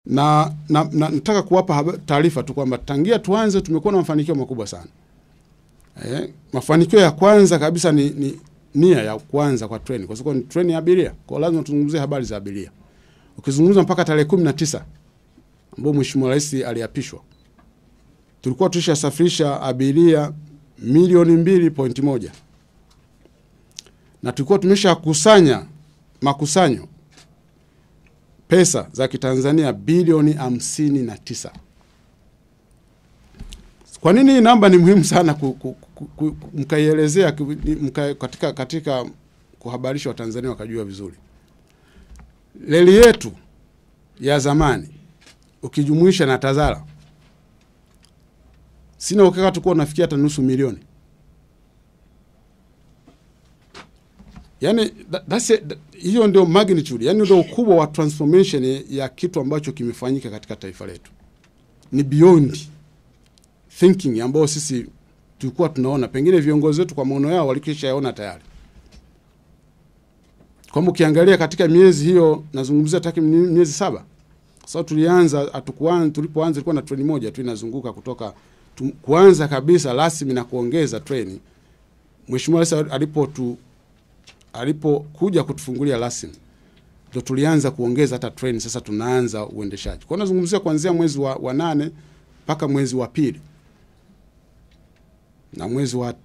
Na nataka kuwapa taarifa tu kwamba tangia tuanze tumekuwa na mafanikio makubwa sana. Mafanikio ya kwanza kabisa ni nia ya kwanza kwa treni, kwa sababu ni treni ya abiria. Kwa lazima tuzungumzie habari za abiria. Ukizungumza mpaka tarehe 19 ambapo Mheshimiwa Rais aliapishwa, tulikuwa tulishasafirisha abiria milioni 2.1. Na tulikuwa tumeshakusanya makusanyo pesa za Kitanzania bilioni 59. Kwa nini hii namba ni muhimu sana mkaielezea katika kuhabarisha Watanzania wakajua vizuri? Reli yetu ya zamani ukijumuisha na Tazara, sina uhakika tulikuwa tunafikia hata nusu milioni. Yani hiyo ndio magnitude, yani ndio ukubwa wa transformation ya kitu ambacho kimefanyika katika taifa letu. Ni beyond thinking ambao sisi tulikuwa tunaona, pengine viongozi wetu kwa maono yao walikishaona tayari. Kwa ukiangalia katika miezi hiyo, nazungumzia takriban miezi 7. Sasa tulipoanza ilikuwa na treni moja tu inazunguka kutoka kuanza kabisa rasmi na kuongeza treni. Mheshimiwa Rais alipokuja kutufungulia rasmi, ndio tulianza kuongeza hata treni, sasa tunaanza uendeshaji. Kwa nazungumzia kuanzia mwezi wa 8 mpaka mwezi wa 2. Na mwezi wa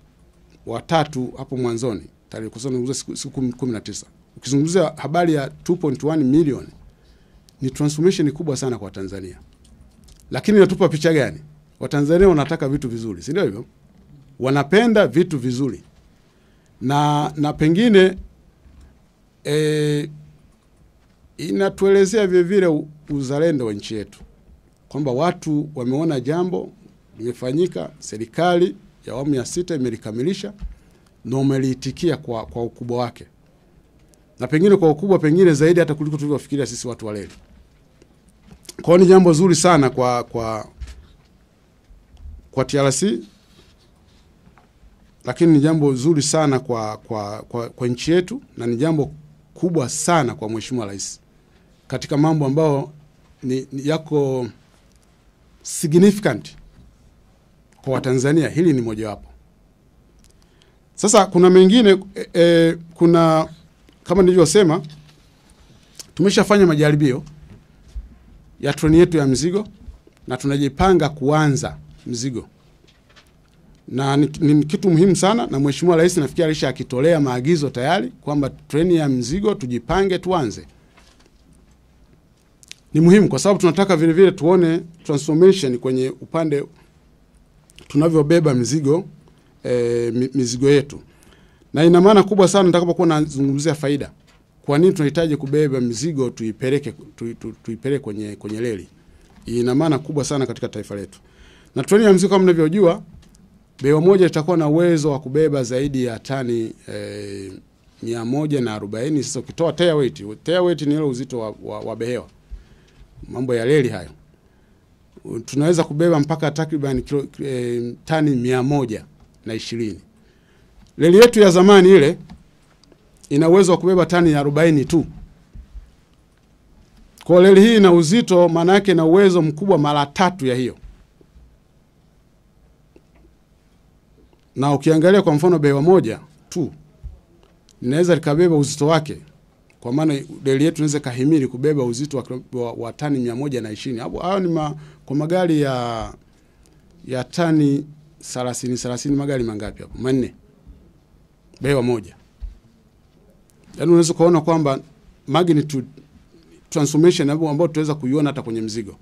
3 hapo mwanzoni, tarehe kuzungumzia siku 19. Ukizungumzia habari ya 2.1 milioni, ni transformation kubwa sana kwa Tanzania. Lakini inatupa picha gani? Watanzania wanataka vitu vizuri, si ndio hivyo? Wanapenda vitu vizuri. Na pengine inatuelezea vile vile uzalendo wa nchi yetu, kwamba watu wameona jambo limefanyika, serikali ya awamu ya 6 imelikamilisha na umeliitikia kwa ukubwa wake. Na pengine kwa ukubwa pengine zaidi hata kuliko tulivyofikiria sisi watu wa reli. Kwa ni jambo zuri sana kwa TRC, lakini ni jambo zuri sana kwa nchi yetu, na ni jambo kubwa sana kwa Mheshimiwa Rais. Katika mambo ambayo ni yako significant kwa Watanzania, hili ni mojawapo. Sasa kuna mengine kuna kama nilivyosema, tumeshafanya majaribio ya treni yetu ya mzigo na tunajipanga kuanza mzigo. Na ni kitu muhimu sana, na Mheshimiwa Rais nafikiri alishakitolea maagizo tayari kwamba treni ya mzigo tujipange tuanze. Ni muhimu kwa sababu tunataka vile vile tuone transformation kwenye upande tunavyobeba mizigo yetu. Na ina maana kubwa sana nitakapokuwa nazungumzia faida. Kwa nini tunahitaji kubeba mizigo tuipeleke kwenye reli? Ina maana kubwa sana katika taifa letu. Na treni ya mzigo kama mnavyojua, bewa moja itakuwa na uwezo wa kubeba zaidi ya tani 140. Sasa ukitoa tare weight ni ile uzito wa behewa. Mambo ya reli hayo. Tunaweza kubeba mpaka takriban tani 120. Reli yetu ya zamani ile ina uwezo wa kubeba tani 40 tu. Kwa reli hii ina uzito, maana yake na uwezo mkubwa mara 3 ya hiyo. Na ukiangalia kwa mfano bewa moja tu inaweza likabeba uzito wake, kwa maana reli yetu inaweza kahimili kubeba uzito wa tani 120. Hayo ni kwa magari ya tani 30 magari mangapi hapo? 4. Bewa moja. Yaani unaweza kuona kwamba magnitude transformation ambayo tutaweza kuiona hata kwenye mzigo.